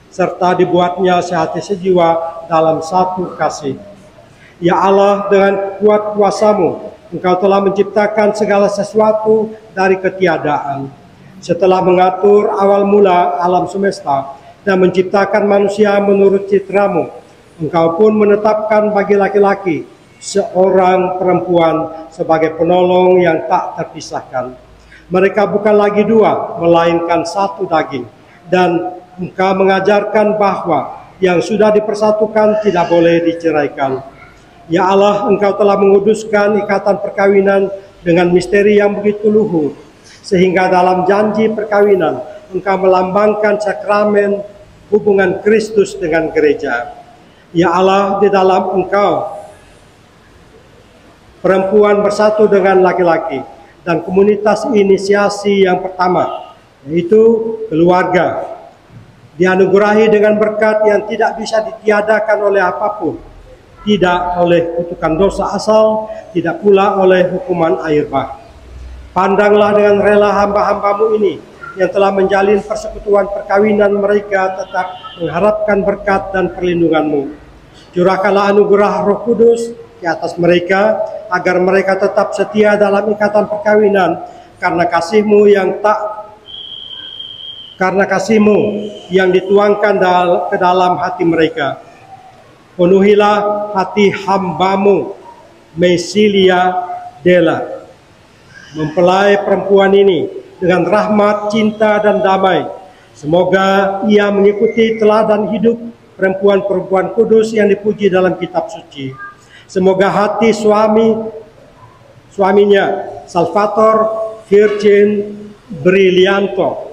serta dibuatnya sehati sejiwa dalam satu kasih. Ya Allah, dengan kuat kuasa-Mu, Engkau telah menciptakan segala sesuatu dari ketiadaan. Setelah mengatur awal mula alam semesta dan menciptakan manusia menurut citra-Mu, Engkau pun menetapkan bagi laki-laki seorang perempuan sebagai penolong yang tak terpisahkan. Mereka bukan lagi dua, melainkan satu daging. Dan Engkau mengajarkan bahwa yang sudah dipersatukan tidak boleh diceraikan. Ya Allah, Engkau telah menguduskan ikatan perkawinan dengan misteri yang begitu luhur, sehingga dalam janji perkawinan Engkau melambangkan sakramen hubungan Kristus dengan gereja. Ya Allah, di dalam Engkau perempuan bersatu dengan laki-laki, dan komunitas inisiasi yang pertama, yaitu keluarga, dianugerahi dengan berkat yang tidak bisa ditiadakan oleh apapun, tidak oleh kutukan dosa asal, tidak pula oleh hukuman air bah. Pandanglah dengan rela hamba-hamba-Mu ini yang telah menjalin persekutuan perkawinan mereka tetap mengharapkan berkat dan perlindungan-Mu. Curahkanlah anugerah Roh Kudus di atas mereka, agar mereka tetap setia dalam ikatan perkawinan karena kasih-Mu yang dituangkan ke dalam hati mereka. Penuhilah hati hamba-Mu, Mesilia Dela, mempelai perempuan ini dengan rahmat, cinta, dan damai. Semoga ia mengikuti teladan hidup perempuan-perempuan kudus yang dipuji dalam kitab suci. Semoga hati suaminya, Salvator Virgin Brillianto,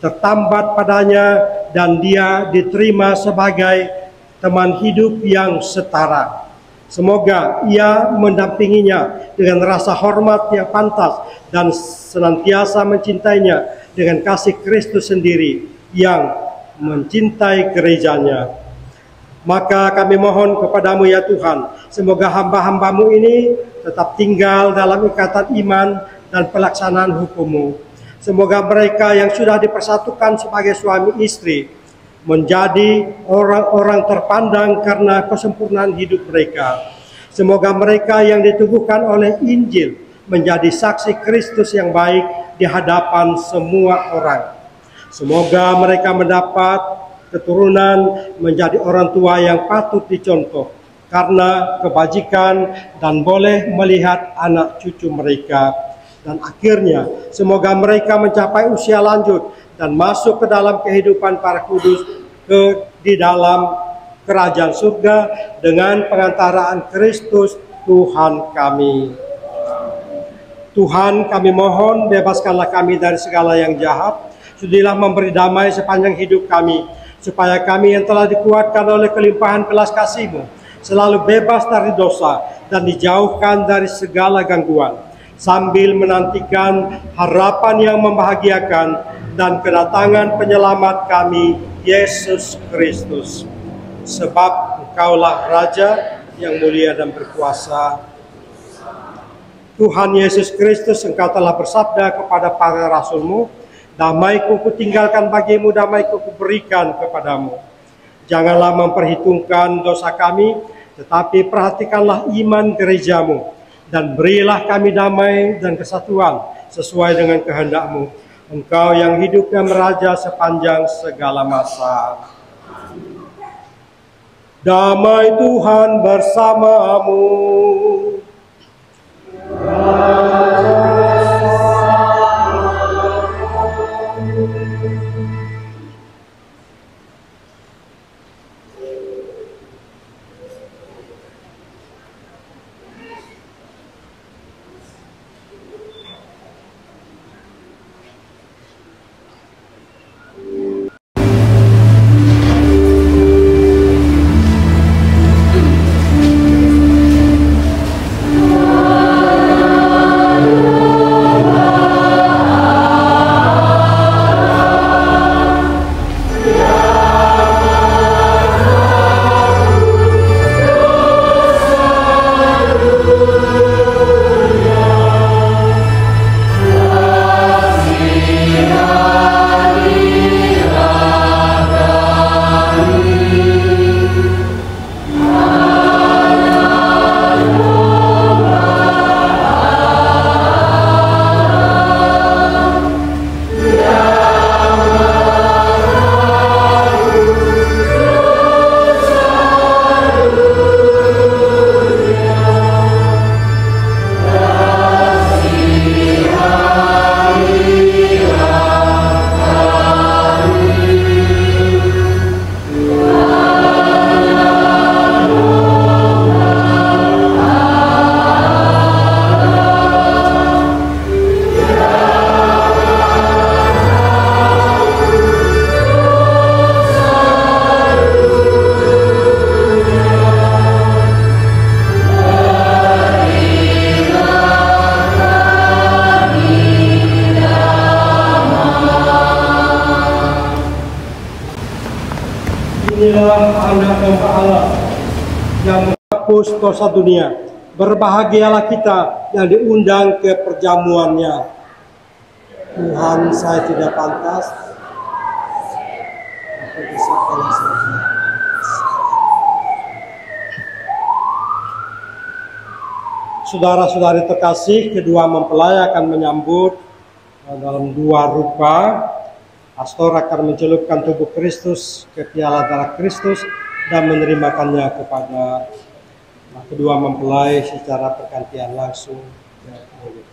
tertambat padanya dan dia diterima sebagai teman hidup yang setara. Semoga ia mendampinginya dengan rasa hormat yang pantas dan senantiasa mencintainya dengan kasih Kristus sendiri yang mencintai gerejanya. Maka kami mohon kepadamu ya Tuhan, semoga hamba-hamba-Mu ini tetap tinggal dalam ikatan iman dan pelaksanaan hukum-Mu. Semoga mereka yang sudah dipersatukan sebagai suami istri menjadi orang-orang terpandang karena kesempurnaan hidup mereka. Semoga mereka yang diteguhkan oleh Injil menjadi saksi Kristus yang baik di hadapan semua orang. Semoga mereka mendapat keturunan menjadi orang tua yang patut dicontoh karena kebajikan dan boleh melihat anak cucu mereka. Dan akhirnya semoga mereka mencapai usia lanjut dan masuk ke dalam kehidupan para kudus di dalam kerajaan surga dengan pengantaraan Kristus Tuhan kami. Tuhan, kami mohon bebaskanlah kami dari segala yang jahat. Sudilah memberi damai sepanjang hidup kami, supaya kami yang telah dikuatkan oleh kelimpahan belas kasih-Mu selalu bebas dari dosa dan dijauhkan dari segala gangguan, sambil menantikan harapan yang membahagiakan dan kedatangan penyelamat kami, Yesus Kristus. Sebab Engkaulah Raja yang mulia dan berkuasa. Tuhan Yesus Kristus, Engkau telah bersabda kepada para rasul-Mu, damai-Ku kutinggalkan bagimu, damai-Ku kuberikan kepadamu. Janganlah memperhitungkan dosa kami, tetapi perhatikanlah iman gereja-Mu, dan berilah kami damai dan kesatuan sesuai dengan kehendak-Mu. Engkau yang hidup dan meraja sepanjang segala masa. Damai Tuhan bersamamu. hamba Allah yang menghapus dosa dunia. Berbahagialah kita yang diundang ke perjamuannya. Tuhan, saya tidak pantas. Saudara-saudari terkasih, kedua mempelai akan menyambut dalam dua rupa. Pastor akan mencelupkan tubuh Kristus ke piala darah Kristus dan menerimakannya kepada kedua mempelai secara pergantian langsung ke mulut.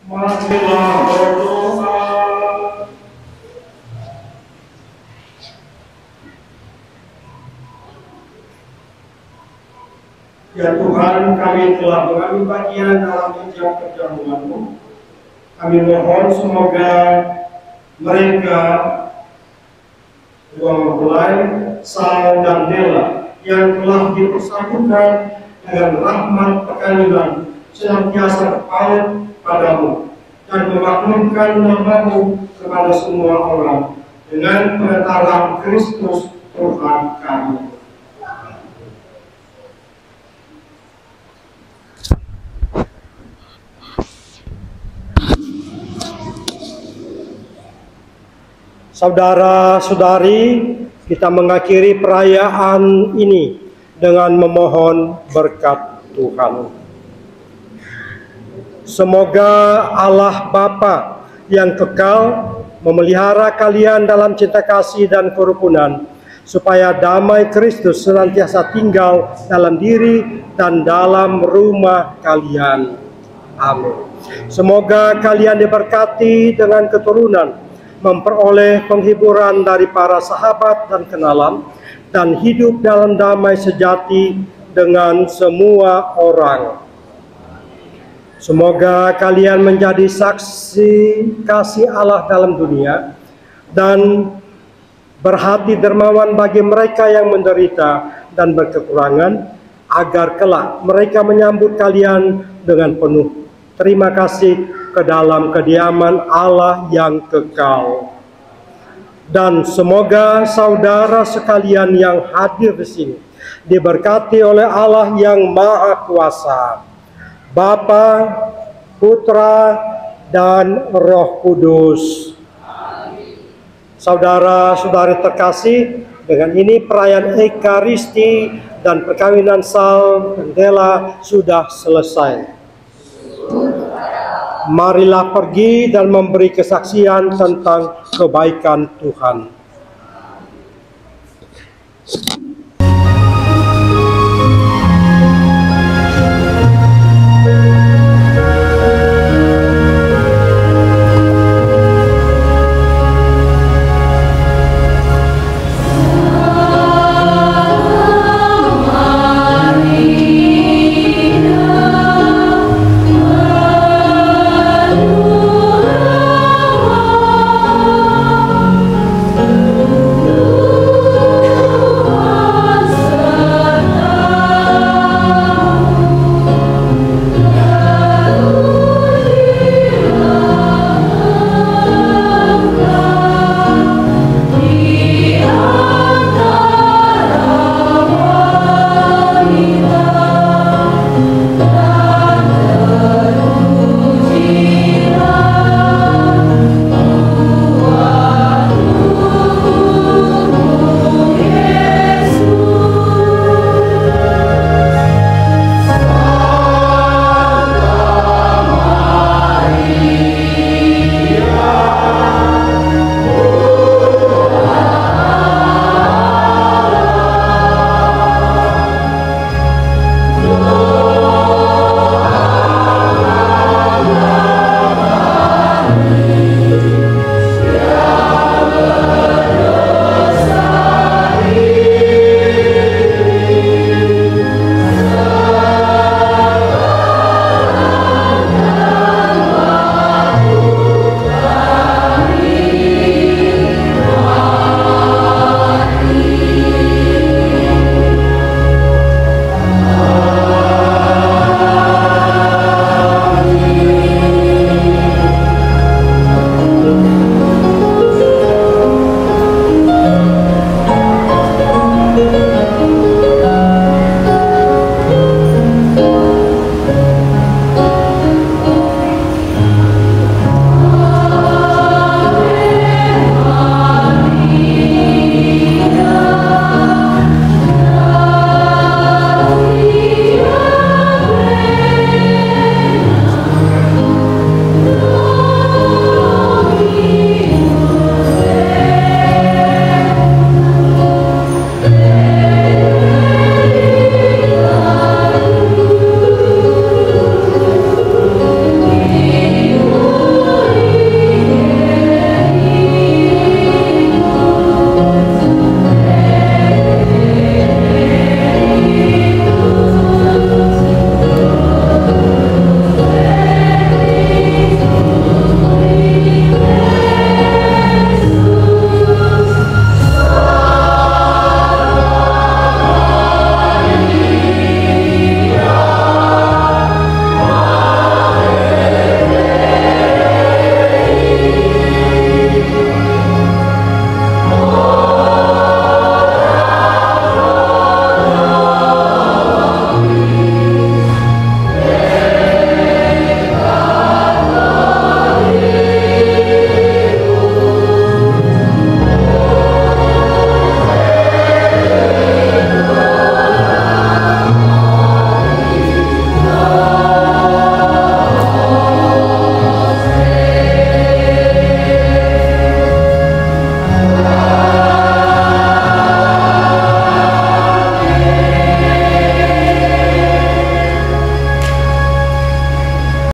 Marilah berdoa. Ya Tuhan, kami telah mengambil bagian dalam jejak perjamuan-Mu. Kami mohon semoga mereka, dua mempelai, Sal dan Dela, yang telah dipersatukan dengan rahmat perkawinan, senantiasa berpaut padamu dan memaklumkan nama-Mu kepada semua orang dengan pengantaran Kristus Tuhan kami. Saudara-saudari, kita mengakhiri perayaan ini dengan memohon berkat Tuhan. Semoga Allah Bapa yang kekal memelihara kalian dalam cinta kasih dan kerukunan, supaya damai Kristus senantiasa tinggal dalam diri dan dalam rumah kalian. Amin. Semoga kalian diberkati dengan keturunan, memperoleh penghiburan dari para sahabat dan kenalan, dan hidup dalam damai sejati dengan semua orang. Semoga kalian menjadi saksi kasih Allah dalam dunia, dan berhati dermawan bagi mereka yang menderita dan berkekurangan, agar kelak mereka menyambut kalian dengan penuh terima kasih ke dalam kediaman Allah yang kekal. Dan semoga saudara sekalian yang hadir di sini diberkati oleh Allah yang Maha Kuasa, Bapa, Putra, dan Roh Kudus. Saudara-saudari terkasih, dengan ini perayaan Ekaristi dan perkawinan Sal dan Dela sudah selesai. Marilah pergi dan memberi kesaksian tentang kebaikan Tuhan.